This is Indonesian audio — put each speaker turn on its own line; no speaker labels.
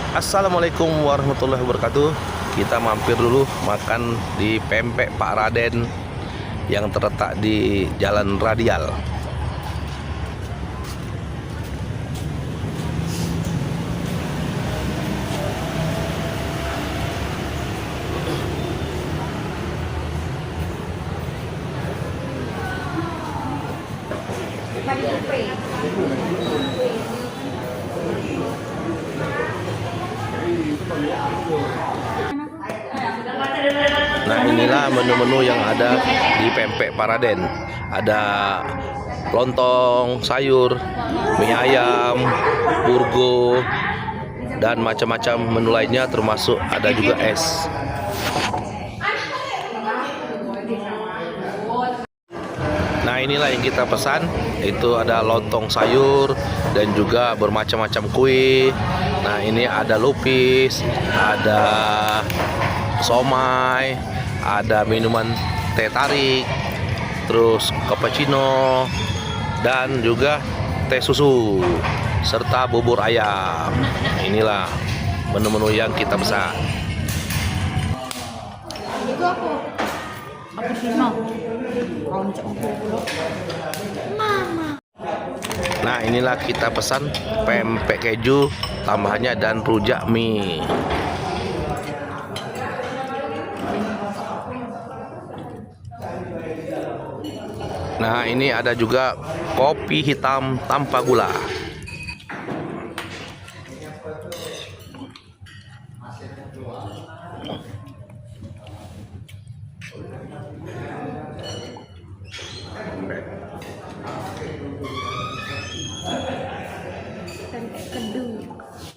Assalamualaikum warahmatullahi wabarakatuh. Kita mampir dulu makan di pempek Pak Raden yang terletak di Jalan Radial. Nah, inilah menu-menu yang ada di pempek Pak Raden. Ada lontong, sayur, mie ayam, burgo, dan macam-macam menu lainnya, termasuk ada juga es. Nah, inilah yang kita pesan. Itu ada lontong sayur dan juga bermacam-macam kue. Nah, ini ada lupis, ada somai, ada minuman teh tarik, terus cappuccino, dan juga teh susu, serta bubur ayam. Inilah menu-menu yang kita pesan.
Itu aku terima. Mama.
Nah, inilah kita pesan pempek keju, tambahannya dan rujak mie. Nah, ini ada juga kopi hitam tanpa gula.